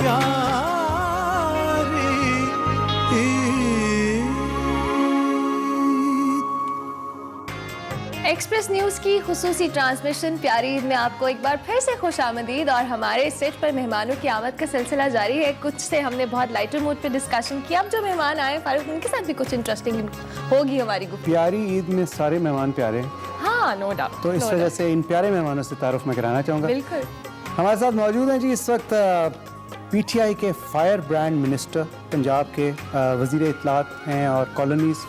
प्यारी Eid. Express news की खुसूसी transmission प्यारी ईद में आपको एक बार फिर से खुश आमदीद। और हमारे स्टेज पर मेहमानों की आमद का सिलसिला जारी है। कुछ से हमने बहुत लाइटर मूड पे डिस्कशन किया, अब जो मेहमान आए फारूक उनके साथ भी कुछ इंटरेस्टिंग होगी हमारी गुफ्तगू। प्यारी ईद में सारे मेहमान प्यारे हैं, हाँ नो डाउट। तो इस वजह से इन प्यारे मेहमानों से तारुफ मैं कराना चाहूँगा। बिल्कुल। हमारे साथ मौजूद हैं जी इस वक्त पीटीआई के फायर ब्रांड मिनिस्टर, पंजाब के वज़ीर इत्तलात हैं और कॉलोनीज़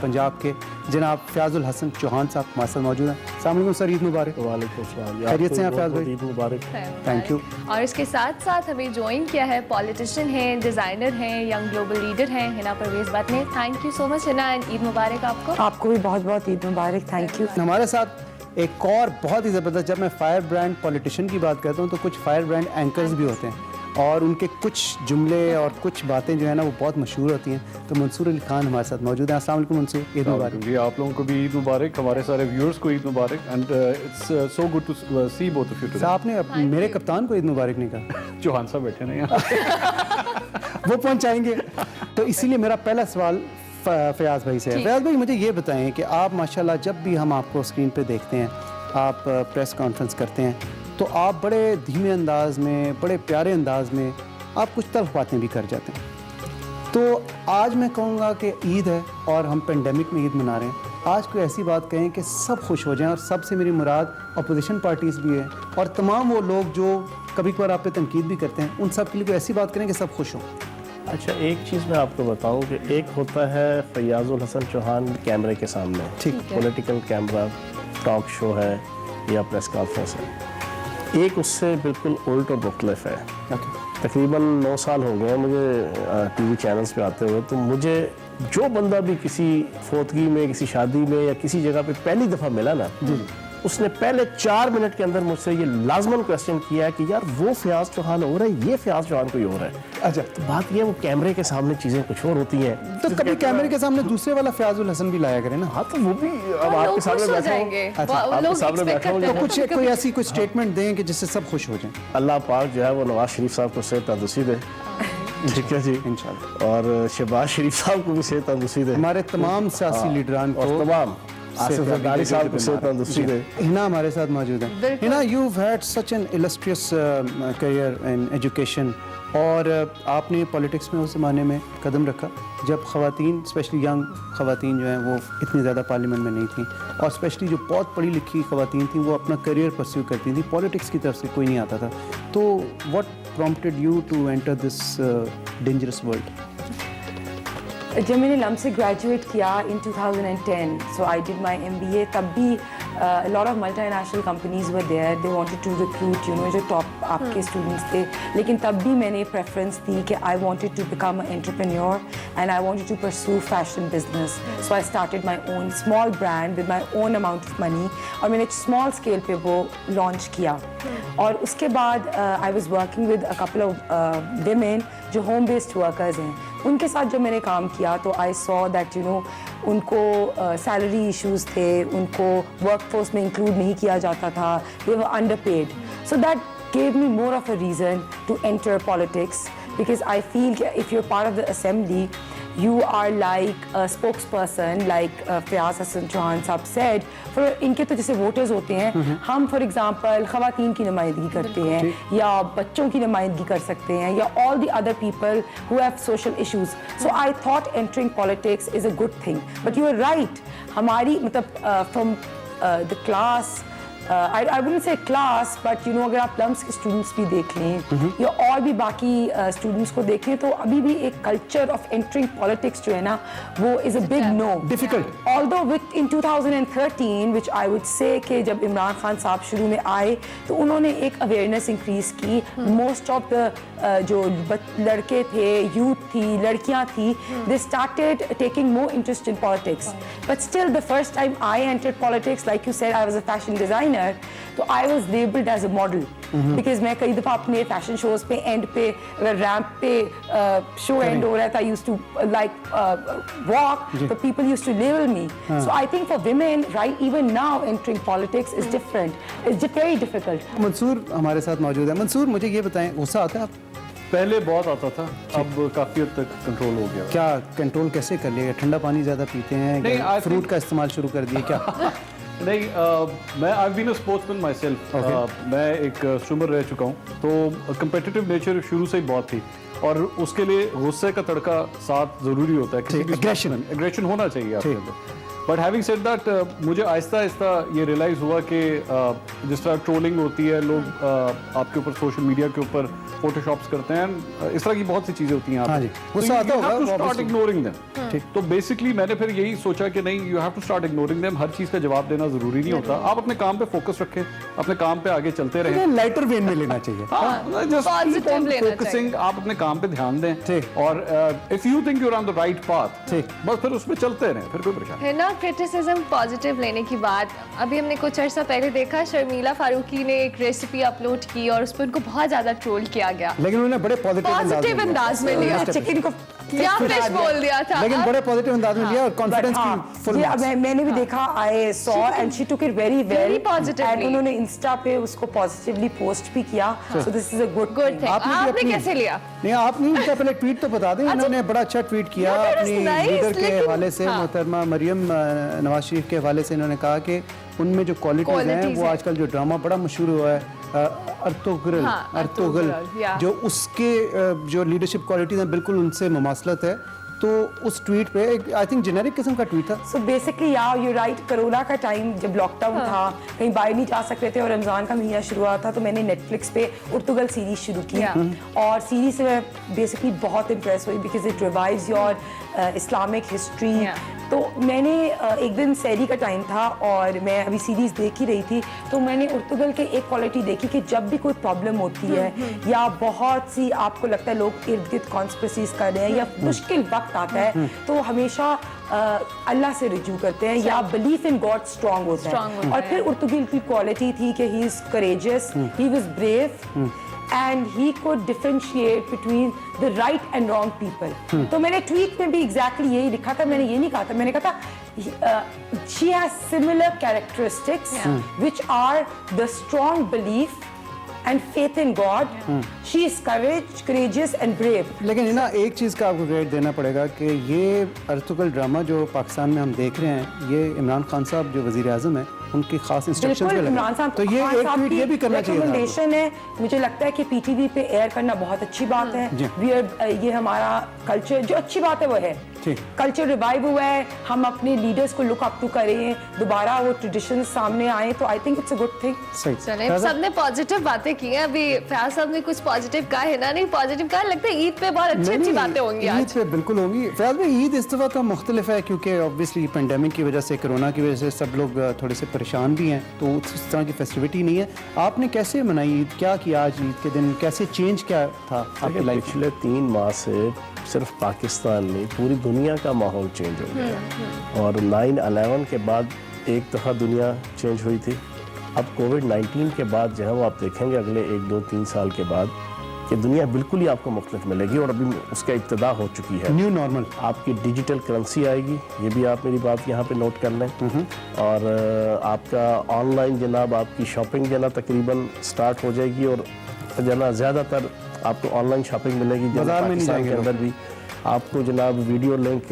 पंजाब के जनाब फ़याज़ुल हसन चौहान साहब हमारे साथ मौजूद हैं। अस्सलाम वालेकुम सर, ईद मुबारक। वालेकुम सलाम। खैरियत से हैं फ़याज़ भाई? ईद मुबारक। Thank you. और इसके साथ साथ हमें ज्वाइन किया है पॉलिटिशियन हैं, डिज़ाइनर हैं, यंग ग्लोबल लीडर हैं हिना परवेज़ बट ने। Thank you so much Hina, and Eid मुबारक आपको। आपको भी बहुत बहुत ईद मुबारक। Thank you. हमारे साथ एक और बहुत ही ज़बरदस्त, जब मैं फायर ब्रांड पॉलिटिशियन की बात करता हूँ तो कुछ फायर ब्रांड एंकर्स भी होते हैं और उनके कुछ जुमले और कुछ बातें जो है ना वो बहुत मशहूर होती हैं। तो मंसूर अली खान हमारे साथ मौजूद हैं। अस्सलाम वालेकुम मंसूर, ईद मुबारक। जी आप लोगों को भी ईद मुबारक, हमारे सारे व्यूअर्स को ईद मुबारक। And it's so good to see both of you today. आपने मेरे कप्तान को ईद मुबारक नहीं कहा। चौहान साहब बैठे हैं यहाँ। वो पहुंचाएंगे। तो इसीलिए मेरा पहला सवाल फयाज़ भाई से है। फयाज़ भाई मुझे ये बताएं कि आप माशाल्लाह जब भी हम आपको स्क्रीन पे देखते हैं, आप प्रेस कॉन्फ्रेंस करते हैं, तो आप बड़े धीमे अंदाज में, बड़े प्यारे अंदाज में आप कुछ तल्ख बातें भी कर जाते हैं। तो आज मैं कहूँगा कि ईद है और हम पेंडेमिक में ईद मना रहे हैं। आज कोई ऐसी बात कहें कि सब खुश हो जाएं, और सबसे मेरी मुराद अपोजिशन पार्टीज़ भी है और तमाम वो लोग जो कभी कभार आप पे तनकीद भी करते हैं, उन सब के लिए कोई ऐसी बात करें कि सब खुश हों। अच्छा, एक चीज़ मैं आपको बताऊं कि एक होता है फ़याज़ुल हसन चौहान कैमरे के सामने, ठीक, पॉलिटिकल कैमरा, टॉक शो है या प्रेस कॉन्फ्रेंस है। एक उससे बिल्कुल उल्ट और मुख्तलिफ है। तकरीबन 9 साल हो गए हैं मुझे टीवी चैनल्स पे आते हुए, तो मुझे जो बंदा भी किसी फोतगी में, किसी शादी में या किसी जगह पे पहली दफ़ा मिला ना, उसने पहले 4 मिनट के अंदर मुझसे ये लाजमन क्वेश्चन किया है कि यार वो फ़याज़ चौहान हो रहा है, ये फ़याज़ चौहान कोई और है। अच्छा, तो बात ये है वो कैमरे के सामने चीज़ें कुछ और होती हैं। तो कभी कैमरे के सामने दूसरे वाला फ़याज़ुल हसन भी लाया करें ना। हाँ, तो वो भी अब आपके सामने बैठा हूँ। अच्छा, आपके सामने बैठा हूँ, कुछ कोई ऐसी कोई स्टेटमेंट दें कि जिससे सब खुश हो जाएं। अल्लाह पाक जो है वो नवाज शरीफ साहब को सेहत तंदुरुस्ती दे, ठीक है जी, इंशाल्लाह, और शहबाज शरीफ साहब को भी सेहत तंदुरुस्ती दे, हमारे तमाम सियासी लीडरान को, और तमाम आसिफ जरदारी साहब को सेहत तंदुरुस्ती दे। हिना हमारे साथ मौजूद है। Hina, you've had such an illustrious career in education, और आपने पॉलिटिक्स में उस ज़माने में कदम रखा जब ख़वातीन, स्पेशली यंग ख़वातीन जो हैं वो इतनी ज़्यादा पार्लियामेंट में नहीं थी, और स्पेशली जो बहुत पढ़ी लिखी ख़वातीन थी वो अपना करियर परस्यू करती थी, पॉलिटिक्स की तरफ से कोई नहीं आता था। तो what prompted you to enter this dangerous world? जब मैंने लम से ग्रेजुएट किया इन 2010, सो आई डिड माई MBA, तब भी lot of multinational companies were there, they wanted to recruit जो टॉप आपके स्टूडेंट्स थे, लेकिन तब भी मैंने प्रेफरेंस दी कि I wanted to become a entrepreneur and I wanted to pursue fashion business. So I started my own small brand with my own amount of money, और मैंने स्मॉल स्केल पे वो लॉन्च किया। और उसके बाद I was working with a couple of women जो home based workers हैं, उनके साथ जब मैंने काम किया तो आई सॉ दैट उनको सैलरी इश्यूज़ थे, उनको वर्कफोर्स में इंक्लूड नहीं किया जाता था, they were underpaid. So that gave me more of a reason to enter politics, because I feel if you're part of the assembly, you are like a spokesperson, like Fayaz Hassan Chauhan साहब said, for इनके तो जैसे voters होते हैं, हम for example ख़वातीन की नुमाइंदगी करते हैं या बच्चों की नुमाइंदगी कर सकते हैं या all the other people who have social issues. So I thought entering politics is a good thing, but you are right, हमारी मतलब from the class, I wouldn't say class, but अगर आप लम्स के स्टूडेंट्स भी देख लें या और भी बाकी स्टूडेंट्स को देखें, तो अभी भी एक कल्चर ऑफ एंटरिंग पॉलिटिक्स जो है ना वो is a big no, difficult. Although with in 2013 which I would say कि जब इमरान खान साहब शुरू में आए तो उन्होंने एक अवेयरनेस इंक्रीज की। मोस्ट ऑफ द जो लड़के थे, यूथ थी, लड़कियां थी, they started taking more interest in politics. But still the first time I entered politics, like you said, I was a fashion designer, तो I was labelled as a model, because मैं कई दफ़ा अपने fashion shows पे and पे अगर ramp पे show and हो रहा था, यूज्ड टू लाइक वॉक, तो people used to label me. So I think for women right even now entering politics is different, it's very difficult. Mansoor हमारे साथ मौजूद है। मंसूर, मुझे ये बताएं, गुस्सा आता है पहले बहुत आता था, अब काफ़ी हद तक कंट्रोल हो गया। क्या कंट्रोल कैसे कर लिया? ठंडा पानी ज़्यादा पीते हैं, नहीं, I फ्रूट का इस्तेमाल शुरू कर दिए क्या? नहीं, मैं I been a sportsman myself. मैं एक स्विमर रह चुका हूँ, तो कंपेटिटिव नेचर शुरू से ही बहुत थी, और उसके लिए गुस्से का तड़का साथ ज़रूरी होता है, किसी भी एग्रेशन होना चाहिए आपके अंदर। बट हैविंग सेड दैट, मुझे आहिस्ता आहिस्ता ये रियलाइज़ हुआ कि जिस तरह ट्रोलिंग होती है, लोग आपके ऊपर सोशल मीडिया के ऊपर फोटोशॉप्स करते हैं, इस तरह की बहुत सी चीज़ें होती हैं। हाँ जी, गुस्सा आता होगा, स्टार्ट इग्नोरिंग देम। तो बेसिकली मैंने फिर यही सोचा कि नहीं, you have to start ignoring them. हर चीज़ का जवाब देना ज़रूरी नहीं होता। आप अपने काम पे फोकस रखें, अपने काम पे आगे चलते रहें। लाइटर वेन में लेना चाहिए। Positive लेना फोकसिंग, आप अपने काम पे ध्यान दें, ठीक। और if you think you are on the right path, ठीक, बस फिर उसमें चलते रहें, फिर कोई परेशानी। है ना। क्रिटिसिज्म पॉजिटिव लेने की बात, अभी हमने कुछ अर्सा पहले देखा शर्मिला फारूकी ने एक रेसिपी अपलोड की और उस पर उनको बहुत ज्यादा ट्रोल किया गया, लेकिन उन्होंने बड़े पॉजिटिव अंदाज में लिया, चिकन को या फिश बोल दिया था, लेकिन बड़े पॉजिटिव अंदाज में लिया और कॉन्फिडेंस की फुल ये मैंने भी देखा, I saw and she took it very well positively. And उन्होंने इंस्टा पे उसको पॉजिटिवली पोस्ट भी किया, so this is a good thing. आपने कैसे लिया? नहीं, आपने उनका पहले ट्वीट तो बता दें। उन्होंने बड़ा अच्छा ट्वीट किया Yeah, that अपनी is nice, लीडर के लेकिन- हवाले से, हाँ। मोहतरमा मरियम नवाज शरीफ के हवाले से। इन्होंने कहा कि उनमें जो क्वालिटीज हैं, Qualities वो हैं। आजकल जो ड्रामा बड़ा मशहूर हुआ है अर्तुगरुल, हाँ, अर्तुगरुल, yeah. जो उसके जो लीडरशिप क्वालिटीज हैं बिल्कुल उनसे मुमासलत है। तो उस ट्वीट पे आई थिंक जेनेरिक किस्म का ट्वीट था। So basically you right, corona का टाइम जब लॉकडाउन था, कहीं बाहर नहीं जा सकते थे और रमज़ान का महीना शुरू हुआ था, तो मैंने नेटफ्लिक्स पे उर्तुगल सीरीज शुरू की। और सीरीज से मैं बेसिकली बहुत इम्प्रेस हुई because it revives your Islamic history. तो मैंने एक दिन सहरी का टाइम था और मैं अभी सीरीज देख ही रही थी, तो मैंने उर्तुगल के एक क्वालिटी देखी कि जब भी कोई प्रॉब्लम होती है या बहुत सी आपको लगता है लोग इर्द गिर्द कॉन्स्पिरेसीज कर रहे हैं या मुश्किल वक्त आता है, तो हमेशा अल्लाह से रिजू करते हैं या बिलीफ इन गॉड स्ट्रॉन्ग होता है। और फिर उर्तुगल की क्वालिटी थी कि he is courageous, he was brave and he could differentiate between the right and wrong people. तो मैंने ट्वीट में भी exactly यही लिखा था, मैंने ये नहीं कहा था, मैंने कहा था she has similar characteristics which are the strong belief and faith in God. She is courageous and brave. लेकिन ना एक चीज़ का आपको क्रेडिट देना पड़ेगा कि ये अर्तुगरुल ड्रामा जो पाकिस्तान में हम देख रहे हैं, ये इमरान खान साहब जो वज़ीर आज़म हैं, उनकी खास इंस्ट्रक्शंस पे लगे। तो ये एक ट्वीट ये भी करना चाहिए था। रिकमेंडेशन है, मुझे लगता है कि पीटीवी पे एयर करना बहुत अच्छी बात है। ये हमारा कल्चर, जो अच्छी बात है वो है, कल्चर रिवाइव हुआ है, हम अपने लीडर्स को लुक अप टू करें, दोबारा वो ट्रेडिशन सामने आए, तो I think it's a good thing. चले, सबने पॉजिटिव बातें की हैं, अभी फयाज साहब ने कुछ पॉजिटिव कहा है ना, नहीं पॉजिटिव कहा, लगता है ईद पे बहुत अच्छी बातें होंगी आज। ईद पे बिल्कुल होंगी। फयाज भाई, ईद इस दफ़ा तो मुख्तलिफ है क्योंकि ऑब्वियसली पेंडेमिक की वजह से, कोरोना की वजह से सब लोग थोड़े से परेशान भी हैं, तो उस तरह की फेस्टिविटी नहीं है। आपने कैसे मनाई ईद? क्या किया आज ईद के दिन? कैसे चेंज क्या था आपकी लाइफ? पिछले 3 माह से सिर्फ पाकिस्तान नहीं, पूरी दुनिया का माहौल चेंज हो गया। और 9/11 के बाद एक दफ़ा दुनिया चेंज हुई थी। अब कोविड-19 के बाद जो है वो आप देखेंगे अगले 1, 2, 3 साल के बाद कि दुनिया बिल्कुल ही आपको मुख्तलिफ मिलेगी, और अभी उसका इब्तिदा हो चुकी है। New normal. आपकी डिजिटल करेंसी आएगी, ये भी आप मेरी बात यहाँ पे नोट कर लें। और आपका ऑनलाइन जनाब आपकी शॉपिंग जो है ना तकरीबन स्टार्ट हो जाएगी, और जो ना ज़्यादातर आपको ऑनलाइन शॉपिंग मिलेगी। बाजार में नहीं पाकिस्तान के अंदर भी आपको जनाब वीडियो लिंक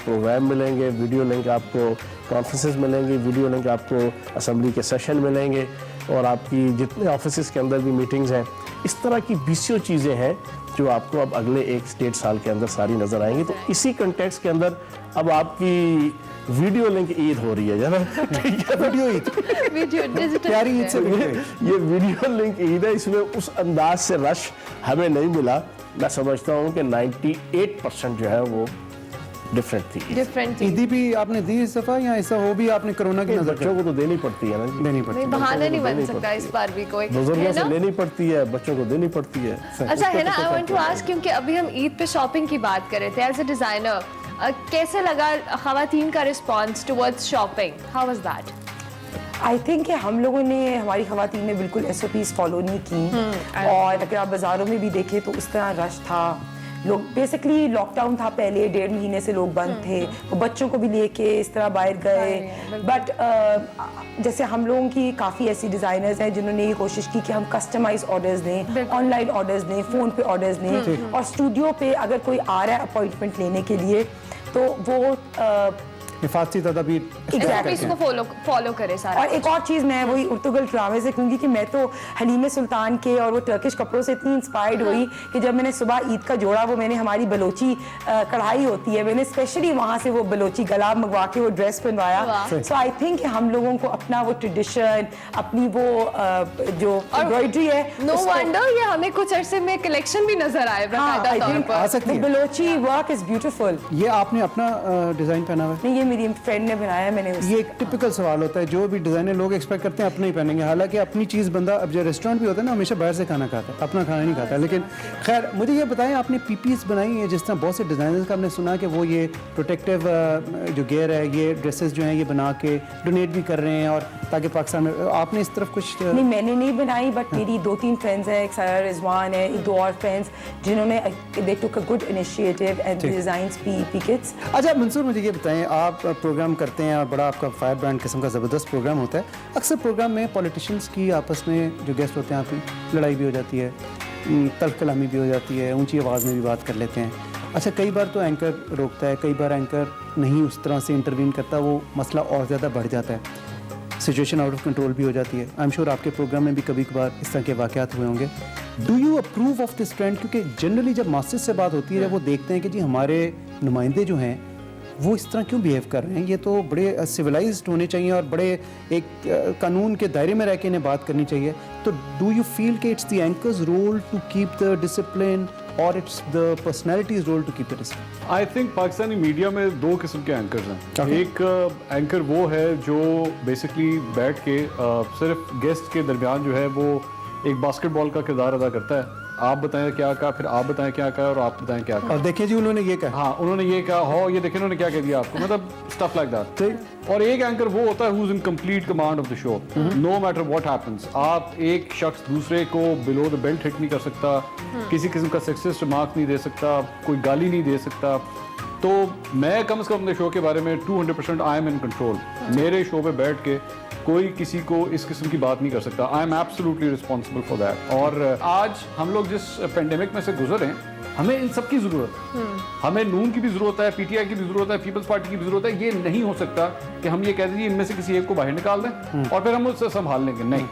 प्रोग्राम मिलेंगे, वीडियो लिंक आपको कॉन्फ्रेंसेस मिलेंगी, वीडियो लिंक आपको असेंबली के सेशन मिलेंगे, और आपकी जितने ऑफिस के अंदर भी मीटिंग्स हैं, इस तरह की 20 चीज़ें हैं जो आपको अब अगले 1-1.5 साल के अंदर सारी नज़र आएंगी। तो इसी कंटेक्स्ट के अंदर अब आपकी वीडियो लिंक ईद हो रही है जना, ठीक है? वीडियो ईद, वीडियो डिजिटल प्यारी ईद से ये वीडियो लिंक ईद है। इसमें उस अंदाज से रश हमें नहीं मिला। मैं समझता हूँ कि 98% जो है वो डिफरेंट थी। ईदी भी आपने दी इस दफ़ा, या ऐसा वो भी आपने कोरोना की नज़र? बच्चों को तो देनी पड़ती है ना जी, देनी पड़ती नहीं, बहाना नहीं बन सकता इस बार भी कोई, बुजुर्गों है से ना? लेनी पड़ती है, बच्चों को देनी पड़ती है। अच्छा है ना, आई वांट टू आस्क, क्योंकि अभी हम ईद पे शॉपिंग की बात कर रहे थे, एज अ डिजाइनर कैसे लगा ख़वातीन का response towards shopping? How was that? I think कि हम लोगों ने, हमारी ख़वातीन ने बिल्कुल SOPs फॉलो नहीं की, और अगर आप बाज़ारों में भी देखें तो उस तरह रश था, लोग बेसिकली लॉकडाउन था पहले, 1.5 महीने से लोग बंद थे, वो बच्चों को भी लेके इस तरह बाहर गए। बट जैसे हम लोगों की काफ़ी ऐसी डिज़ाइनर्स हैं जिन्होंने ये कोशिश की कि हम कस्टमाइज ऑर्डर्स दें, ऑनलाइन ऑर्डर्स दें, फ़ोन पे ऑर्डर्स दें, और स्टूडियो पे अगर कोई आ रहा है अपॉइंटमेंट लेने के लिए तो वो हिफाजती तदाबीर SOPs को फॉलो करे सारा। और एक और चीज़ मैं वही उर्तुगल ड्रामे से कहूँगी कि मैं तो हलीम सुल्तान के और वो टर्किश कपड़ों से इतनी इंस्पायर्ड हुई कि जब मैंने सुबह ईद का जोड़ा, वो मैंने हमारी बलोची कढ़ाई होती है, मैंने स्पेशली वहाँ से वो बलोची गला मंगवा के वो ड्रेस पहनवाया। सो आई थिंक कि हम लोगों को अपना वो ट्रेडिशन, अपनी वो जो एम्ब्रॉयडरी है, नो वंडर ये हमें कुछ अरसे में कलेक्शन भी नजर आए बाकायदा तौर पर। आ सकती है। Balochi work is beautiful. ये आपने अपना डिज़ाइन पहना हुआ है? नहीं, ये मेरी फ्रेंड ने बनाया, मैंने ये एक टिपिकल सवाल होता है, जो भी डिज़ाइनर लोग एक्सपेक्ट करते हैं अपना ही पहनेंगे, हालांकि अपनी चीज़ बंदा, अब जो रेस्टोरेंट भी होता है ना, हमेशा बाहर से खाना खाता है, अपना खाना नहीं खाता। लेकिन खैर मुझे ये बताएं, आपने पीपीएस बनाई है, जिस तरह बहुत से डिज़ाइनर्स का हमने सुना कि वो ये प्रोटेक्टिव जो गेयर है, ये ड्रेसेस जो हैं ये बना के डोनेट भी कर रहे हैं, और ताकि पाकिस्तान में, आपने इस तरफ कुछ? नहीं, मैंने नहीं बनाई, बट मेरी 2-3 फ्रेंड्स हैं, एक सारा रिजवान है, एक 2 और फ्रेंड्स जिन्होंने they took a good initiative and designs PP kits. अच्छा मंसूर, मुझे ये बताएं, आप प्रोग्राम करते हैं और बड़ा आपका फायर ब्रांड किस्म का ज़बरदस्त प्रोग्राम होता है, अक्सर प्रोग्राम में पॉलिटिशियंस की आपस में जो गेस्ट होते हैं आपकी लड़ाई भी हो जाती है, तल्ख कलामी भी हो जाती है, ऊंची आवाज़ में भी बात कर लेते हैं। अच्छा, कई बार तो एंकर रोकता है, कई बार एंकर नहीं उस तरह से इंटरवीन करता, वो मसला और ज़्यादा बढ़ जाता है, सिचुएशन आउट ऑफ कंट्रोल भी हो जाती है। आई एम श्योर आपके प्रोग्राम में भी कभी कभार इस तरह के वाक़यात हुए होंगे। Do you approve of this trend? क्योंकि जनरली जब मास्टर्स से बात होती है, जब वो देखते हैं कि जी हमारे नुमाइंदे जो हैं वो इस तरह क्यों बिहेव कर रहे हैं, ये तो बड़े सिविलाइज्ड होने चाहिए और बड़े एक कानून के दायरे में रह के इन्हें बात करनी चाहिए, तो डू यू फील कि it's the anchor's role to keep the discipline और it's the personality's role to keep the discipline? I think Pakistani media में 2 किस्म के एंकर्स हैं। एक एंकर वो है जो बेसिकली बैठ के सिर्फ गेस्ट के दरमियान जो है वो एक बास्केटबॉल का किरदार अदा करता है, आप बताएं क्या कहा, फिर आप बताएं क्या कहा, और आप बताएं क्या कहा, और देखिए जी उन्होंने ये कहा, हाँ उन्होंने ये कहा, हो ये देखें उन्होंने क्या कह दिया आपको, मतलब स्टफ लाइक दैट। ठीक। और एक एंकर वो होता है who is in complete command of the show, no matter what happens. आप एक शख्स दूसरे को बिलो द बेल्ट हिट नहीं कर सकता, किसी किस्म का सेक्सिस्ट रिमार्क नहीं दे सकता, कोई गाली नहीं दे सकता। तो मैं कम से कम अपने शो के बारे में 200% आई एम इन कंट्रोल। मेरे शो पे बैठ के कोई किसी को इस किस्म की बात नहीं कर सकता। I am absolutely responsible for that. और आज हम लोग जिस पेंडेमिक में से गुजर रहे हैं, हमें इन सब की जरूरत है। हमें नून की भी जरूरत है, पीटीआई की भी जरूरत है, पीपल्स पार्टी की भी जरूरत है। ये नहीं हो सकता कि हम ये कह दीजिए इनमें से किसी एक को बाहर निकाल दें और फिर हम उससे संभाल लेंगे। नहीं,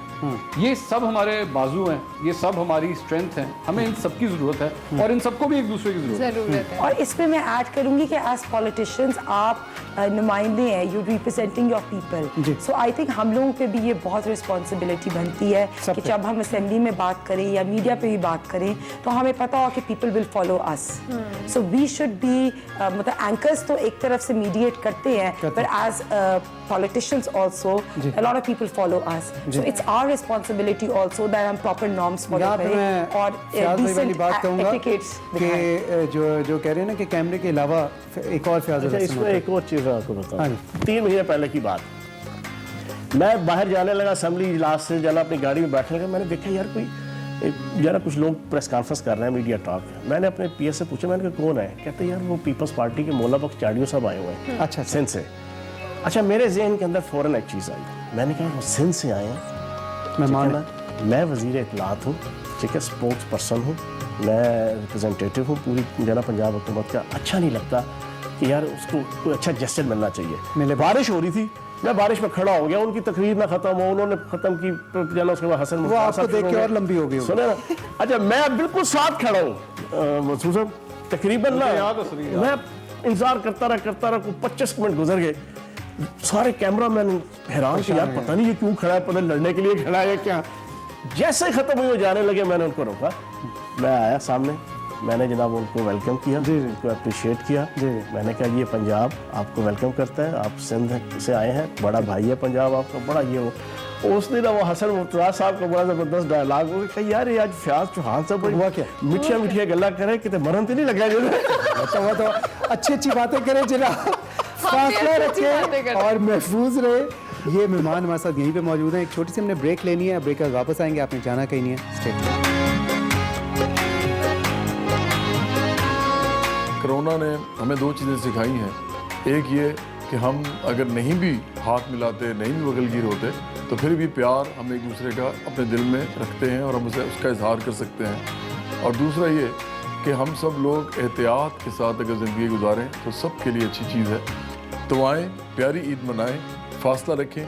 ये सब हमारे बाजू हैं, ये सब हमारी स्ट्रेंथ है, हमें इन सब की जरूरत है और इन सबको भी एक दूसरे की जरूरत है। और इस पे मैं ऐड करूंगी कि एज पॉलिटिशियंस आप नुमाइंदे हैं, you representing your people. So I think हम लोगों पे भी ये बहुत रिस्पॉन्सिबिलिटी बनती है कि जब हम असेंबली में बात करें या मीडिया पे भी बात करें तो हमें पता हो कि people will follow us. So we should be मतलब anchors तो एक तरफ से mediate करते हैं, but as politicians also a lot of people follow us. So it's our responsibility also that हम proper norms follow करें और decent etiquettes दिखाएं। कि जो कह रहे हैं ना कि कैमरे के अलावा एक और फ़याज़, इसमें एक और चीज़ मैं आपको बताऊँ। 3 महीने पहले की बात, मैं बाहर जाने लगा, असेंबली इजलास से जाना, अपनी गाड़ी में बैठने लगा, मैंने देखा यार कोई जरा कुछ लोग प्रेस कॉन्फ्रेंस कर रहे हैं, मीडिया टॉक। मैंने अपने पीएस से पूछा, मैंने कहा कौन है? कहते यार वो पीपल्स पार्टी के मौला बख्श चाड़ियों साहब आए हुए हैं। अच्छा, सिंध से। अच्छा, मेरे जहन के अंदर फ़ौरन एक चीज़ आई, मैंने कहा वो सिंध से आए हैं, मैं वज़ीर इत्तलात हूँ, ठीक है, स्पोर्ट्स पर्सन हूँ, मैं रिप्रेजेंटेटिव हूँ पूरी जना पंजाब हुकूमत का। अच्छा नहीं लगता कि यार उसको कोई अच्छा जस्टिस मिलना चाहिए। बारिश हो रही थी, मैं बारिश में खड़ा हो गया, उनकी तकरीर ना खत्म हो, उन्होंने खत्म की जना, उसके बाद हसन वो आपको देख के और लंबी हो गई, सुने ना। अच्छा, मैं बिल्कुल साथ खड़ा हूँ मंसूर साहब, तकरीबन ना मैं इंतजार करता रहा, 25 मिनट गुजर गए, सारे कैमरा मैन हैरान कि यार पता नहीं ये क्यों खड़ा है, पता लड़ने के लिए खड़ा है क्या। जैसे खत्म हुई वो जाने लगे, मैंने उनको रोका, मैं आया सामने, मैंने जनाब उनको वेलकम किया, उनको अप्रिशिएट किया। मैंने कहा ये पंजाब आपको वेलकम करता है, आप सिंध से आए हैं, बड़ा भाई है पंजाब आपका, बड़ा ये वो। उस दिन वो हसन मुर्तज़ा साहब का बड़ा ज़बरदस्त डायलॉग हो गया, यार ये आज फयाज चौहान साहब हुआ क्या, मिठिया गल्ला करे, कितने मरन तो नहीं लगा जो तो अच्छी बातें करें जनाब, फासला रखें और महफूज रहे। ये मेहमान हमारे साथ यहीं पे मौजूद हैं। एक छोटी सी हमने ब्रेक लेनी है, ब्रेक कर वापस आएंगे, आपने जाना कहीं नहीं है। स्टे कोरोना ने हमें दो चीज़ें सिखाई हैं। एक ये कि हम अगर नहीं भी हाथ मिलाते, नहीं भी बगलगीर होते, तो फिर भी प्यार हम एक दूसरे का अपने दिल में रखते हैं और हम उसे उसका इजहार कर सकते हैं। और दूसरा ये कि हम सब लोग एहतियात के साथ अगर ज़िंदगी गुजारें तो सबके लिए अच्छी चीज़ है। तो आएँ, प्यारी ईद मनाएं, फासला रखें,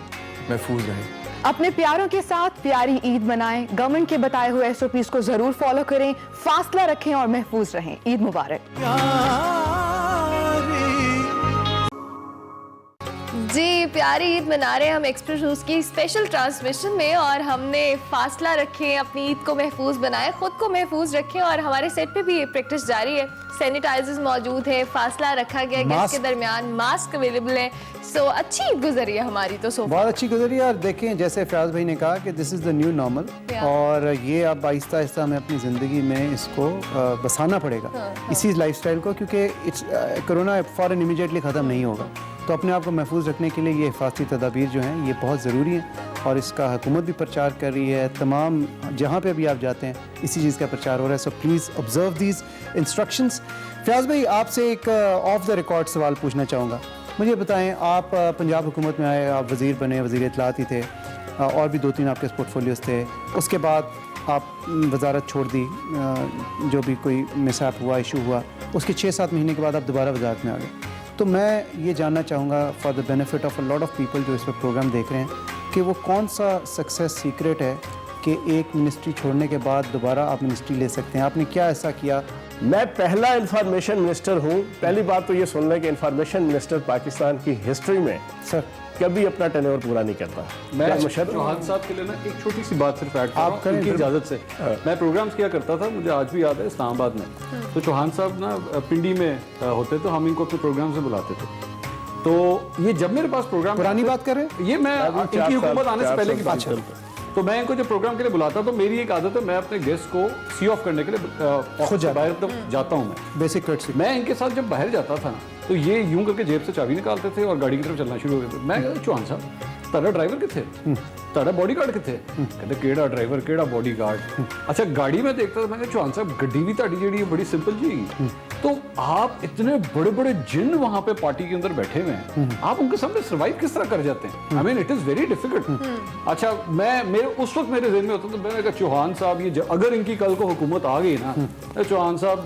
महफूज रहें। अपने प्यारों के साथ प्यारी ईद मनाएं, गवर्नमेंट के बताए हुए SOPs को जरूर फॉलो करें, फासला रखें और महफूज रहें। ईद मुबारक। जी, प्यारी ईद मना रहे हैं हम एक्सप्रेस न्यूज़ की स्पेशल ट्रांसमिशन में, और हमने फासला रखें, अपनी ईद को महफूज बनाएं, खुद को महफूज रखें, और हमारे सेट पे भी ये प्रैक्टिस जारी है। सैनिटाइजर्स मौजूद है, फासला रखा गया गेस्ट के दरमियान, मास्क अवेलेबल है। सो अच्छी ईद गुजरी है हमारी तो सो बहुत अच्छी गुजरी है। और देखें, जैसे फयाज भाई ने कहा कि this is the new normal, और ये अब आहिस्ता आहिस्ता हमें अपनी ज़िंदगी में इसको बसाना पड़ेगा, इसी लाइफस्टाइल को, क्योंकि इट्स कोरोना फ़ौरन इमीडिएटली ख़त्म नहीं होगा। तो अपने आप को महफूज रखने के लिए ये हिफाजती तदाबीर जो हैं ये बहुत ज़रूरी हैं, और इसका हुकूमत भी प्रचार कर रही है। तमाम जहाँ पे भी आप जाते हैं इसी चीज़ का प्रचार हो रहा है। So please observe these instructions. Fayaz भाई, आपसे एक ऑफ द रिकॉर्ड सवाल पूछना चाहूँगा। मुझे बताएं, आप पंजाब हुकूमत में आए, आप वज़ीर बने, वज़ीर इत्तलात ही थे, और भी 2-3 आपके पोर्टफोलियोज़ थे। उसके बाद आप वजारत छोड़ दी, जो भी कोई मिसहैप हुआ, इशू हुआ, उसके 6-7 महीने के बाद आप दोबारा वजारत में आ गए। तो मैं ये जानना चाहूँगा for the benefit of a lot of people जो इस वक्त प्रोग्राम देख रहे हैं, कि वो कौन सा सक्सेस सीक्रेट है कि एक मिनिस्ट्री छोड़ने के बाद दोबारा आप मिनिस्ट्री ले सकते हैं? आपने क्या ऐसा किया? मैं पहला इंफॉर्मेशन मिनिस्टर हूँ। पहली बात तो ये सुन लें कि इंफॉर्मेशन मिनिस्टर पाकिस्तान की हिस्ट्री में सर कभी अपना टेन्योर पूरा नहीं करता। मैं चौहान साहब के लिए ना एक छोटी सी बात सिर्फ ऐड कर रहा हूं, उनकी इजाज़त से। मैं प्रोग्राम्स किया करता था, मुझे आज भी याद है, इस्लामाबाद में। तो चौहान साहब ना पिंडी में होते, तो हम इनको अपने प्रोग्राम से बुलाते थे। तो ये जब मेरे पास प्रोग्राम, पुरानी बात कर रहे हैं, ये मैं इनकी हुकूमत आने से पहले की बात कर, तो मैं इनको जब प्रोग्राम के लिए बुलाता, तो मेरी एक आदत है, मैं अपने गेस्ट को सी ऑफ करने के लिए खुद बाहर तो जाता हूँ। मैं बेसिक कर्टसी। मैं इनके साथ जब बाहर जाता था तो ये यूं करके जेब से चाबी निकालते थे और गाड़ी की तरफ चलना शुरू हो गए थे। मैं कहता, चौहान साहब तारा ड्राइवर कितने, तारा बॉडी गार्ड कितने? कहते केड़ा ड्राइवर केड़ा बॉडी गार्ड। अच्छा, गाड़ी में देखता था, मैं चौहान साहब गड्डी भी ताड़ी जी बड़ी सिंपल जी, तो आप इतने बड़े बड़े जिन वहां पे पार्टी के अंदर बैठे हुए हैं, आप उनके सामने सर्वाइव किस तरह कर जाते हैं? I mean it is very difficult. अच्छा, मेरे उस वक्त मेरे ज़हन में होता, तो मैंने कहा चौहान साहब ये अगर इनकी कल को हुकूमत आ गई ना, चौहान साहब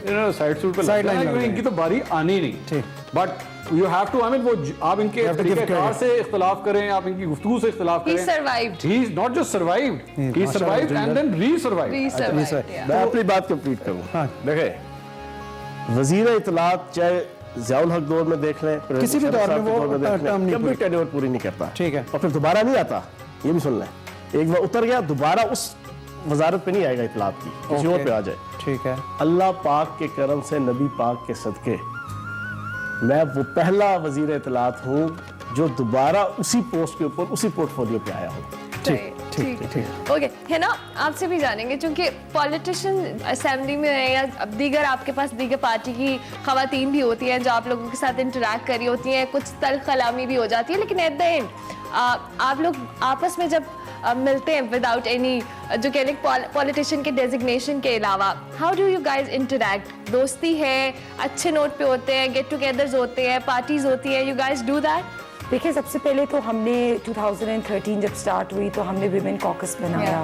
साइड सूट पे साइड लाइन, इनकी तो बारी आनी नहीं। But you have to, I mean वो आप इनके तरीक़ेकार से इख्तिलाफ करें, आप इनकी गुफ्तगू से इख्तिलाफ करें। He survived. He is not just survived, he survived and then re-survived. मैं अपनी बात कंप्लीट करूँ। देखें, वज़ीर इत्तलात चाहे ज़ियाउल हक दौर में देख लें, किसी भी दौर में वो टर्म नहीं कभी टेन्योर पूरी नहीं करता। ठीक है। और फिर दोबारा नहीं आता, ये भी सुन लें। एक बार उतर गया, दोबारा उस वजारत पे नहीं आएगा इत्तलात की, किसी और पे आ जाए। ठीक है। अल्लाह पाक के करम से, नबी पाक के सदके, मैं वो पहला वज़ीर इत्तलात हूँ जो दोबारा उसी पोस्ट के ऊपर, उसी पोर्टफोलियो पे आया हूँ। ठीक। ओके, है ना, आपसे भी जानेंगे, क्योंकि पॉलिटिशियन असेंबली में है या अब दीगर आपके पास दीगर पार्टी की खवातीन भी होती हैं जो आप लोगों के साथ इंटरेक्ट कर रही होती हैं, कुछ तल्ख कलामी भी हो जाती है, लेकिन एट द एंड आप लोग आपस में जब मिलते हैं विदाउट एनी जो कहने पॉलिटिशियन के डेजिग्नेशन के अलावा, how do you guys interact? दोस्ती है, अच्छे नोट पे होते हैं, गेट टुगेदर्स होते हैं, पार्टीज होती हैं, यू गाइज डू दैट? देखिए, सबसे पहले तो हमने 2013 जब स्टार्ट हुई तो हमने विमेन कॉकस बनाया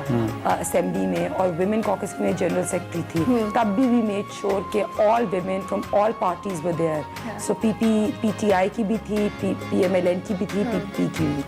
असेंबली में, और विमेन कॉकस में जनरल सेक्रेटरी थी। तब भी वी मेड श्योर कि all women from all parties were there. So PTI की भी थी, पीएमएलएन की भी थी, पीपी की भी।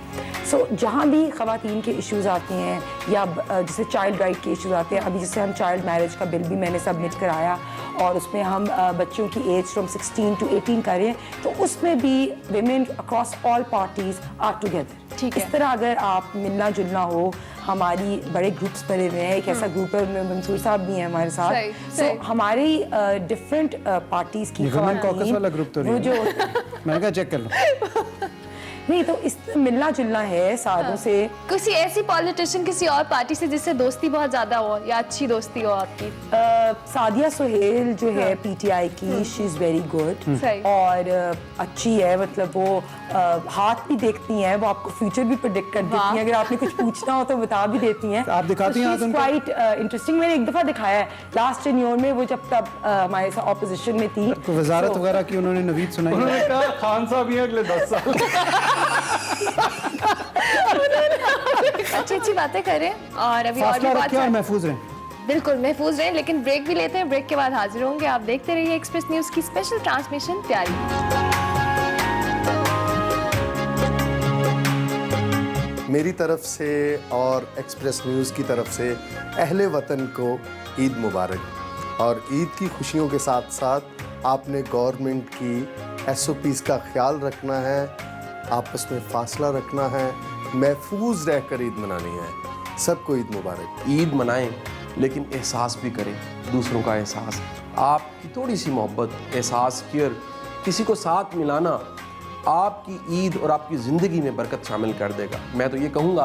सो जहाँ भी ख़वातीन के इश्यूज़ आते हैं या जैसे चाइल्ड राइट के इश्यूज़ आते हैं, अभी जैसे हम चाइल्ड मैरिज का बिल भी मैंने सबमिट कराया, और उसमें हम बच्चों की एज फ्रॉम 16 to 18 करें, तो उसमें भी women across all parties are together. ठीक है। इस तरह अगर आप मिलना जुलना हो, हमारी बड़े ग्रुप्स बने हुए हैं, एक ऐसा ग्रुप है उनमें मंसूर साहब भी हैं हमारे साथ। सो हमारी डिफरेंट पार्टीज की कॉकस वाला ग्रुप तो वो नहीं जो मैंने कहा चेक कर लो। नहीं तो इस मिलना जुलना है सालों से। किसी ऐसी पॉलिटिशियन किसी और पार्टी से जिससे दोस्ती बहुत ज्यादा हो या अच्छी दोस्ती हो आपकी? सादिया सुहेल जो है पीटीआई की, शी इज वेरी गुड सही। और अच्छी है, मतलब वो हाथ भी देखती हैं, वो आपको फ्यूचर भी प्रेडिक्ट कर देती हैं, अगर आपने कुछ पूछना हो तो बता भी देती हैं। आप दिखाती हैं हाथ उनको? क्वाइट इंटरेस्टिंग, मैंने एक दफा दिखाया है लास्ट टेन्योर में, वो जब तब हमारे साथ ऑपोजिशन में थी। तो वजारत वगैरह की उन्होंने नवीद सुनाई? उन्होंने कहा खान साहब ही हैं अगले 10 साल। अच्छी अच्छी बातें करें और अभी और भी फासला बहुत रखें और सारे- महफूज रहें। बिल्कुल महफूज रहें, लेकिन ब्रेक भी लेते हैं, ब्रेक के बाद हाजिर होंगे। आप देखते रहिए एक्सप्रेस न्यूज़ की स्पेशल ट्रांसमिशन प्यारी। मेरी तरफ से और एक्सप्रेस न्यूज़ की तरफ से अहले वतन को ईद मुबारक। और ईद की खुशियों के साथ साथ आपने गवर्नमेंट की SOPs का ख्याल रखना है, आपस में फासला रखना है, महफूज रहकर ईद मनानी है। सबको ईद मुबारक। ईद मनाएं लेकिन एहसास भी करें, दूसरों का एहसास, आपकी थोड़ी सी मोहब्बत, एहसास, केयर, किसी को साथ मिलाना आपकी ईद और आपकी ज़िंदगी में बरकत शामिल कर देगा। मैं तो ये कहूँगा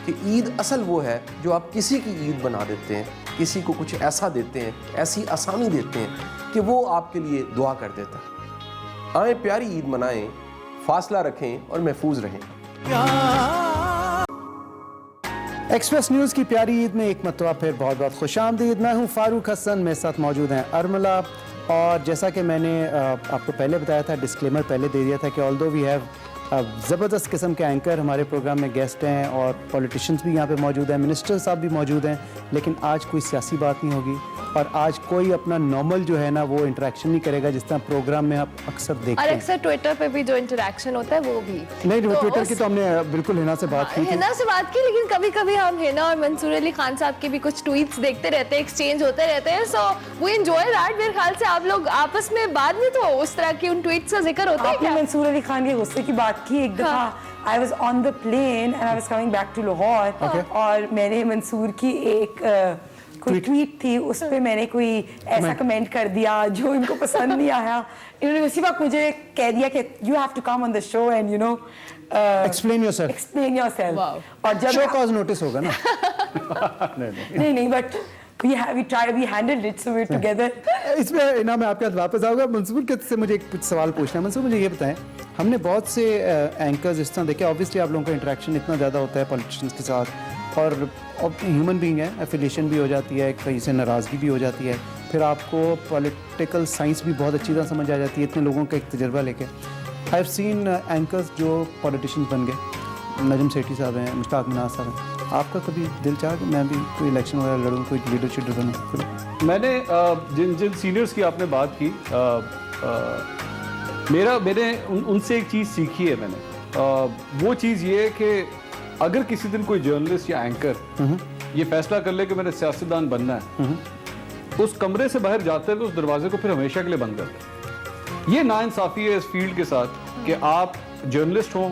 कि ईद असल वो है जो आप किसी की ईद बना देते हैं, किसी को कुछ ऐसा देते हैं, ऐसी आसानी देते हैं कि वो आपके लिए दुआ कर देता है। आए प्यारी ईद मनाएं, फासला रखें और महफूज रहें। एक्सप्रेस न्यूज़ की प्यारी ईद में एक मरतबा फिर बहुत बहुत खुशामदीद। मैं हूँ फारूक हसन, मेरे साथ मौजूद हैं अरमला। और जैसा कि मैंने आपको पहले बताया था, डिस्क्लेमर पहले दे दिया था कि ऑल्दो वी हैव ज़बरदस्त किस्म के एंकर हमारे प्रोग्राम में गेस्ट हैं और पॉलिटिशियंस भी यहाँ पे मौजूद हैं, मिनिस्टर साहब भी मौजूद हैं, लेकिन आज कोई सियासी बात नहीं होगी और आज कोई अपना नॉर्मल जो है ना वो इंटरेक्शन नहीं करेगा जिस तरह प्रोग्राम में आप अक्सर देखते और हैं। अक्सर ट्विटर पे भी जो इंटरेक्शन होता है वो भी नहीं, तो ट्विटर की तो हमने बिल्कुल हिना से बात की थी। हिना से बात की, लेकिन कभी कभी हम हिना और मंसूर अली खान साहब के भी कुछ ट्वीट्स देखते रहते हैं, एक्सचेंज होते रहते हैं, सो वी एंजॉय दैट। मेरे ख्याल से आप लोग आपस में बाद में तो उस तरह की उन ट्वीट्स का जिक्र होता है आपने क्या? मंसूर अली खान के गुस्से की बात की एक दफा। I was on the plane and I was coming back to Lahore और मैंने मंसूर की एक कोई ट्वीट थी, उस पे मैंने कोई ऐसा कमेंट कर दिया जो इनको पसंद नहीं आया। इन्होंने उसी वक्त मुझे कह दिया कि you have to come on the show and you know explain yourself. explain yourself। Wow. और जब शो कॉज नोटिस होगा ना। नहीं but we handled it, so we're together। इसमें ना मैं आपके साथ वापस आऊँगा। मंसूर के से मुझे कुछ सवाल पूछना है। मंसूर, मुझे ये बताएं, हमने बहुत से एंकर्स इस तरह देखे, ऑब्वियसली आप लोगों का इंटरेक्शन इतना ज़्यादा होता है पॉलिटिशियंस के साथ और ह्यूमन बीइंग है, एफिलिएशन भी हो जाती है, कहीं से नाराज़गी भी हो जाती है, फिर आपको पॉलिटिकल साइंस भी बहुत अच्छी तरह समझ आ जाती है इतने लोगों का एक तजर्बा लेके। आई हैव सीन एंकर्स जो पॉलिटिशियंस बन गए, नजम सेठी साहब हैं, मुश्ताक मिनाज साहब हैं। आपका कभी दिल चाहा कि मैं भी कोई इलेक्शन वगैरह लड़ूँ, कोई लीडरशिप बनूँ? मैंने जिन सीनियर्स की आपने बात की, मैंने उनसे एक चीज़ सीखी है। मैंने वो चीज़ ये है कि अगर किसी दिन कोई जर्नलिस्ट या एंकर ये फैसला कर ले कि मैंने सियासतदान बनना है, उस कमरे से बाहर जाते हुए उस दरवाजे को फिर हमेशा के लिए बंद कर दें। ये नाइंसाफ़ी है इस फील्ड के साथ कि आप जर्नलिस्ट हों,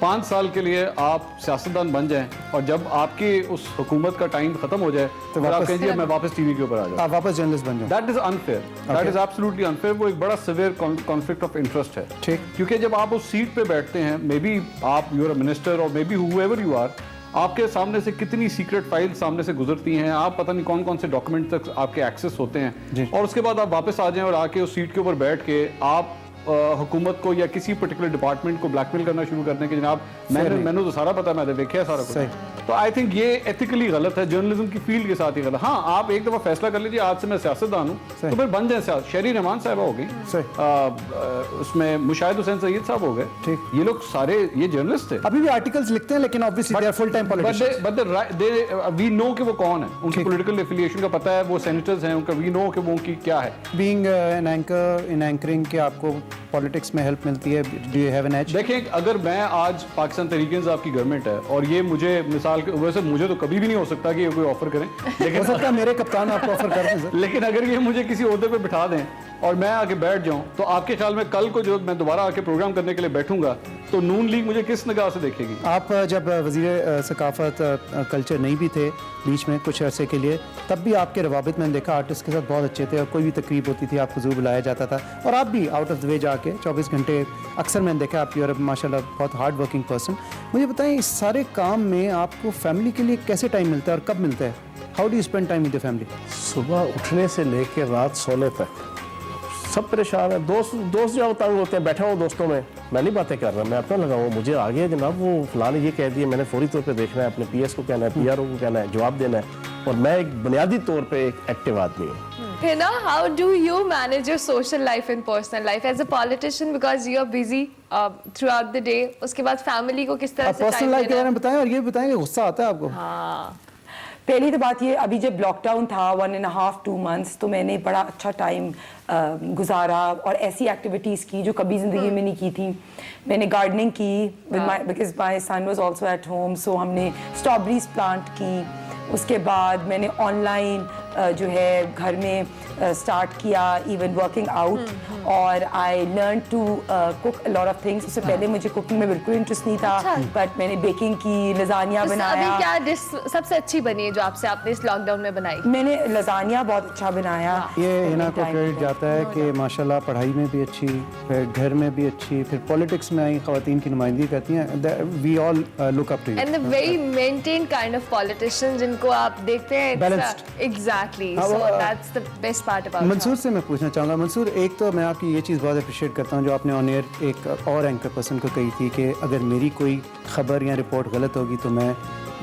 5 साल के लिए आप सियासतदान बन जाएं और जब आपकी उस हुकूमत का टाइम खत्म हो जाए तो आप वापस- कहेंगे मैं वापस टीवी के ऊपर आ जाऊँ। आप वापस जर्नलिस्ट बन जाओ। That is unfair, that is absolutely unfair. वो एक बड़ा सिवियर कॉन्फ्लिक्ट ऑफ इंटरेस्ट है। ठीक। क्योंकि जब आप उस सीट पे बैठते हैं, मे बी आप यू आर अ मिनिस्टर और may be whoever you are, आपके सामने से कितनी सीक्रेट फाइल सामने से गुजरती हैं, आप पता नहीं कौन कौन से डॉक्यूमेंट तक आपके एक्सेस होते हैं, और उसके बाद आप वापस आ जाएं और आके उस सीट के ऊपर बैठ के आप हुकूमत को या किसी पर्टिकुलर डिपार्टमेंट को ब्लैकमेल करना शुरू कर दें कि जनाब मैंने तो सारा पता, मैंने देखा है सारा कुछ। तो आई थिंक ये एथिकली गलत है, जर्नलिज्म की फील्ड के साथ ही गलत। हाँ, आप एक दफ़ा फैसला कर लीजिए आज से मैं सियासतदान हूँ, तो फिर बन जाए सियासत। शहरी रहमान साहब हो गई, उसमें मुशाहिद हुसैन सईद साहब हो गए, ठीक। ये लोग सारे ये जर्नलिस्ट थे। अभी भी आर्टिकल्स लिखते हैं, लेकिन obviously they are full time politicians. But we know कि वो कौन है, उनकी पॉलिटिकल एफिलिएशन का पता है, वो सेनेटर्स हैं, उनका वी नो कि वो उनकी क्या है। Being an anchor in anchoring के आपको पॉलिटिक्स में हेल्प मिलती है, do you have an edge? देखें, अगर मैं आज पाकिस्तान तहरीक-ए-इंसाफ की गवर्नमेंट है और ये मुझे मिसाल के वैसे मुझे तो कभी भी नहीं हो सकता कि ये कोई ऑफर करें, हो लेकिन सकता है मेरे कप्तान आपको ऑफर कर दें सर। लेकिन अगर ये मुझे किसी ओहदे पे बिठा दें اور میں آ کے بیٹھ جاؤں, تو آپ کے خیال میں کل کو جو میں دوبارہ آ کے پروگرام کرنے کے لیے بیٹھوں گا تو نون لیگ مجھے کس نگاہ سے دیکھے گی؟ آپ جب وزیر ثقافت کلچر نہیں بھی تھے بیچ میں کچھ عرصے کے لیے, تب بھی آپ کے روابط میں نے دیکھا آرٹسٹ کے ساتھ بہت اچھے تھے, اور کوئی بھی تقریب ہوتی تھی آپ کو ضرور بلایا جاتا تھا, اور آپ بھی آؤٹ آف دا وے جا کے 24 گھنٹے اکثر میں نے دیکھا آپ کی, اور ماشاء اللہ بہت ہارڈ ورکنگ پرسن. مجھے بتائیں اس سارے کام میں آپ کو فیملی کے لیے کیسے ٹائم ملتا ہے اور کب ملتا ہے؟ How do you spend time with your family? صبح اٹھنے سے لے کے رات سونے تک سب پریشان ہیں. دوست جو تنگ ہوتے ہیں, بیٹھا ہوں دوستوں میں نہیں باتیں کر رہا, میں اپنا لگا ہوں, مجھے آگے جناب وہ فلاں نے یہ کہہ دیا, میں نے فوری طور پہ دیکھنا ہے, اپنے پی ایس کو کہنا ہے, پی آر او کو کہنا ہے, جواب دینا ہے, اور میں ایک بنیادی طور پہ ایک ایکٹیو آدمی ہوں. Hina, how do you manage your social life and personal life as a politician, because you are busy throughout the day? اس کے بعد فیملی کو کس طرح سے پرسنل ٹائم لائف کے دینا بارے میں بتائیں, اور یہ بتائیں کہ غصہ آتا ہے آپ کو؟ ہاں, پہلی تو بات یہ, ابھی جب لاک ڈاؤن تھا 1.5-2 months, تو میں نے بڑا اچھا ٹائم گزارا اور ایسی ایکٹیویٹیز کی جو کبھی زندگی میں نہیں کی تھی. میں نے گارڈننگ کی because my son was also at home, so ہم نے اسٹرابریز پلانٹ کی. اس کے بعد میں نے آن لائن جو ہے گھر میں اسٹارٹ کیا ایون ورکنگ آؤٹ, اور I learn to cook lot of things. اس سے پہلے مجھے کوکنگ میں بالکل انٹرسٹ نہیں تھا, بٹ میں نے بیکنگ کی, لزانیہ بنایا. ابھی کیا ڈش سب سے اچھی بنی ہے جو آپ نے اس لاک ڈاؤن میں بنائی؟ میں نے لزانیہ بہت اچھا بنایا. یہ ہنا کو کریڈٹ جاتا ہے کہ ماشاءاللہ پڑھائی میں بھی اچھی, پھر گھر میں بھی اچھی, پھر پالیٹکس میں آئی, خواتین کی نمائندگی کرتی ہیں. We all look up to you. And the very maintained kind of politicians جن کو آپ دیکھتے ہیں. Exactly. So that's the best part about it. منصور سے میں پوچھنا چاہوں گا. منصور, ایک تو میں آپ کی یہ چیز بہت اپریشیٹ کرتا ہوں جو آپ نے آن ایئر ایک اور اینکر پرسن کو کہی تھی کہ اگر میری کوئی خبر یا رپورٹ غلط ہوگی تو میں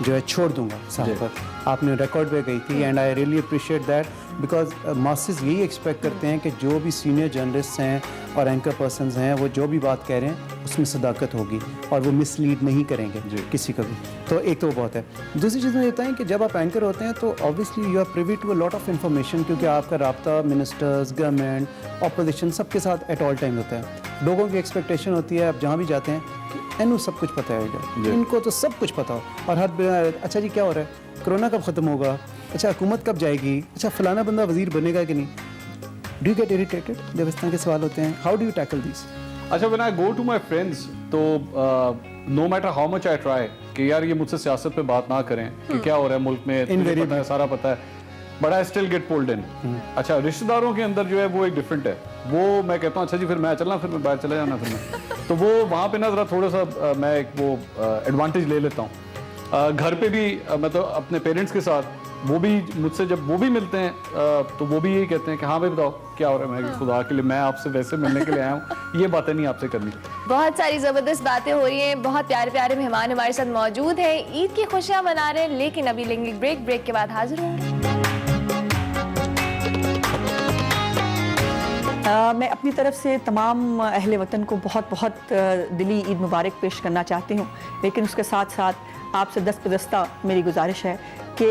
جو ہے چھوڑ دوں گا صاحب پر. آپ نے ریکارڈ پہ کہی تھی, and I really appreciate that, because masses یہی ایکسپیکٹ کرتے ہیں کہ جو بھی سینئر جرنلسٹ ہیں اور اینکر پرسنز ہیں وہ جو بھی بات کہہ رہے ہیں اس میں صداقت ہوگی اور وہ مس لیڈ نہیں کریں گے کسی کو بھی. تو ایک تو وہ بہت ہے. دوسری چیز میں یہ بتائیں کہ جب آپ اینکر ہوتے ہیں تو obviously you are privy to a lot of information, کیونکہ آپ کا رابطہ منسٹرز, گورنمنٹ, اپوزیشن سب کے ساتھ ایٹ آل ٹائم ہوتا ہے. لوگوں کی ایکسپیکٹیشن ہوتی ہے آپ جہاں بھی جاتے ہیں کہ انہوں سب کچھ پتہ ہے, ان کو تو سب کچھ پتہ ہو, اور ہر اچھا جی کیا ہو رہا ہے, کرونا کب ختم ہوگا, اچھا حکومت کب جائے گی, اچھا فلانا بندہ وزیر بنے گا کہ نہیں. ڈو یو گیٹ اریٹیٹڈ جب اس طرح کے سوال ہوتے ہیں؟ ہاؤ ڈو یو ٹیکل دیس؟ اچھا, when I go to my friends تو no matter how much I try کہ یار یہ مجھ سے سیاست پہ بات نہ کریں کہ کیا ہو رہا ہے ملک میں, پتہ ہے, سارا پتہ ہے, but I still get pulled in. اچھا, رشتہ داروں کے اندر جو ہے وہ ایک ڈفرینٹ ہے. وہ میں کہتا ہوں اچھا جی پھر میں چلنا, پھر میں باہر چلا جانا, پھر میں تو وہ وہاں پہ نا ذرا تھوڑا سا میں ایک وہ ایڈوانٹیج لے لیتا ہوں. گھر پہ بھی مطلب اپنے پیرنٹس کے ساتھ وہ بھی مجھ سے جب وہ بھی ملتے ہیں تو وہ بھی یہی کہتے ہیں کہ ہاں بھائی بتاؤ کیا ہو رہا ہے. میں خدا کے لیے میں آپ سے ویسے ملنے کے لیے آیا ہوں, یہ باتیں نہیں آپ سے کرنی. بہت ساری زبردست باتیں ہو رہی ہیں, بہت پیارے پیارے مہمان ہمارے ساتھ موجود ہیں, عید کی خوشیاں منا رہے ہیں, لیکن ابھی لیں گے بریک, بریک کے بعد حاضر ہوں گے. میں اپنی طرف سے تمام اہل وطن کو بہت بہت دلی عید مبارک پیش کرنا چاہتی ہوں, لیکن اس کے ساتھ ساتھ آپ سے دست بدستہ میری گزارش ہے کہ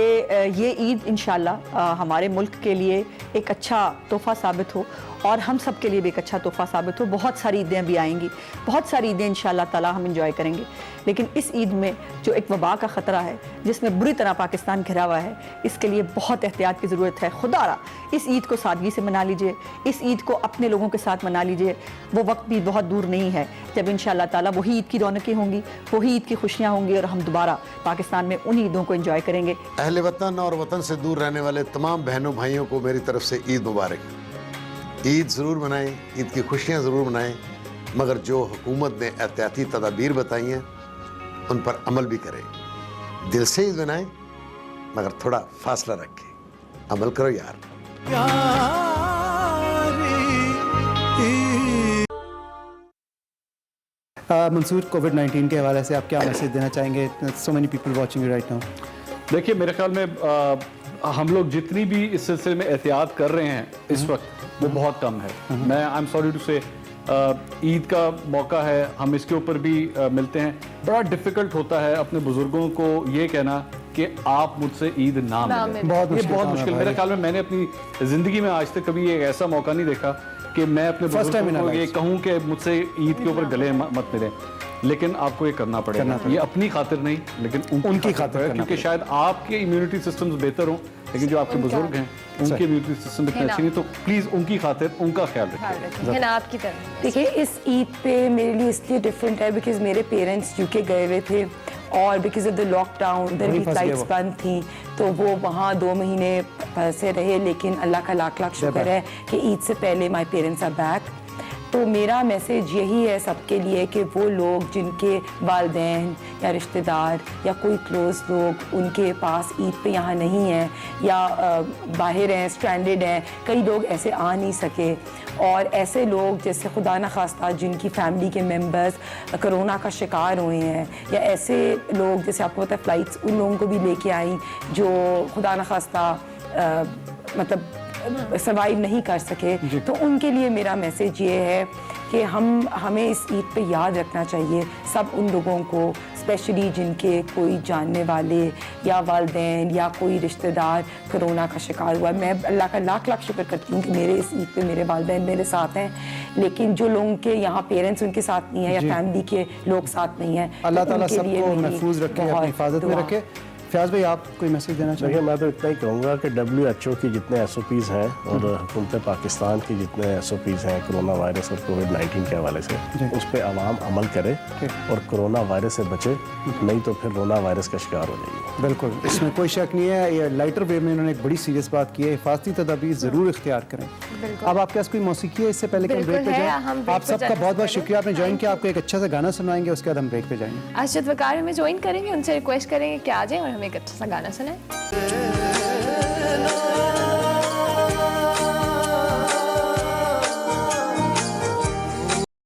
یہ عید انشاءاللہ ہمارے ملک کے لیے ایک اچھا تحفہ ثابت ہو, اور ہم سب کے لیے بھی ایک اچھا تحفہ ثابت ہو. بہت ساری عیدیں بھی آئیں گی, بہت ساری عیدیں انشاءاللہ تعالیٰ ہم انجوائے کریں گے, لیکن اس عید میں جو ایک وبا کا خطرہ ہے جس میں بری طرح پاکستان گھرا ہوا ہے, اس کے لیے بہت احتیاط کی ضرورت ہے. خدا را اس عید کو سادگی سے منا لیجئے, اس عید کو اپنے لوگوں کے ساتھ منا لیجئے. وہ وقت بھی بہت دور نہیں ہے جب انشاءاللہ تعالیٰ وہی عید کی رونقیں ہوں گی, وہی عید کی خوشیاں ہوں گی, اور ہم دوبارہ پاکستان میں انہی عیدوں کو انجوائے کریں گے. اہل وطن اور وطن سے دور رہنے والے تمام بہنوں بھائیوں کو میری طرف سے عید مبارک. عید ضرور منائیں, عید کی خوشیاں ضرور منائیں, مگر جو حکومت نے احتیاطی تدابیر بتائی ہیں ان پر عمل بھی کریں. دل سے عید منائیں مگر تھوڑا فاصلہ رکھیں. عمل کرو یار. منصور, کووڈ-19 کے حوالے سے آپ کیا میسج دینا چاہیں گے؟ So many people watching you right now. دیکھیے میرے خیال میں ہم لوگ جتنی بھی اس سلسلے میں احتیاط کر رہے ہیں اس وقت وہ بہت کم ہے. میں آئی ایم سوری ٹو سے عید کا موقع ہے, ہم اس کے اوپر بھی ملتے ہیں. بڑا ڈیفیکلٹ ہوتا ہے اپنے بزرگوں کو یہ کہنا کہ آپ مجھ سے عید نہ ملیں. یہ بہت مشکل. میرے خیال میں نے اپنی زندگی میں آج تک کبھی ایک ایسا موقع نہیں دیکھا کہ میں اپنے بزرگوں کو یہ کہوں کہ مجھ سے عید کے اوپر گلے مت ملیں. لیکن آپ کو یہ کرنا پڑے گا, یہ اپنی خاطر نہیں لیکن ان کی خاطر ہے, کیونکہ شاید آپ کے امیونٹی سسٹمز بہتر ہوں लेकिन जो आपके बुजुर्ग हैं उनके इम्यूनिटी सिस्टम इतने अच्छे नहीं, तो प्लीज़ उनकी खातिर उनका ख्याल रखें। है ना आपकी तरह। देखिए इस ईद पे मेरे लिए इसलिए डिफरेंट है बिकॉज मेरे पेरेंट्स यूके गए हुए थे और बिकॉज ऑफ द लॉकडाउन उधर भी फ्लाइट्स बंद थी, तो वो वहाँ 2 महीने फंसे रहे, लेकिन अल्लाह का लाख लाख शुक्र है कि ईद से पहले माई पेरेंट्स आर बैक। तो मेरा मैसेज यही है सबके लिए कि वो लोग जिनके वालिदैन या रिश्तेदार या कोई क्लोज लोग उनके पास ईद पे यहाँ नहीं है या बाहर हैं, स्ट्रैंडेड हैं, कई लोग ऐसे आ नहीं सके, और ऐसे लोग जैसे खुदा न खास्ता जिनकी फैमिली के मेंबर्स कोरोना का शिकार हुए हैं, या ऐसे लोग जैसे आपको पता है फ़्लाइट्स उन लोगों को भी लेके आई जो खुदा न खास्ता मतलब सर्वाइव नहीं कर सके, तो उनके लिए मेरा मैसेज ये है कि हमें इस ईद पे याद रखना चाहिए सब उन लोगों को, स्पेशली जिनके कोई जानने वाले या वालिदैन या कोई रिश्तेदार कोरोना का शिकार हुआ है। मैं अल्लाह का लाख लाख शुक्र करती हूँ कि मेरे इस ईद पे मेरे वालिदैन मेरे साथ हैं, लेकिन जो लोगों के यहाँ पेरेंट्स उनके साथ नहीं है या फैमिली के लोग साथ नहीं हैं, अल्लाह ताला सबको महफूज रखे, अपनी हिफाजत में रखे। फयाज भाई आप कोई मैसेज देना चाहिए? देखिए मैं तो इतना ही कहूँगा कि WHO की जितने SOPs हैं और हुकूमत पाकिस्तान की जितने SOPs हैं कोरोना वायरस और कोविड-19 के हवाले से, उस पर आवाम अमल करे और कोरोना वायरस से बचे, नहीं तो फिर कोरोना वायरस का शिकार हो जाएगी। बिल्कुल, इसमें कोई शक नहीं है। ये लाइटर वे में इन्होंने एक बड़ी सीरियस बात की है, हिफाजती तदाबीर ज़रूर इख्तियार करें। अब आपके पास कोई मौसीकी है इससे पहले कि हम ब्रेक पे जाएं? आप सबका बहुत बहुत शुक्रिया, आपने ज्वाइन किया। आपको एक अच्छा सा गाना सुनाएंगे, उसके बाद हम ब्रेक पे जाएंगे। अरशद वकार हमें ज्वाइन करेंगे, उनसे रिक्वेस्ट करेंगे कि आ जाएं और हमें एक अच्छा सा गाना सुनाएं।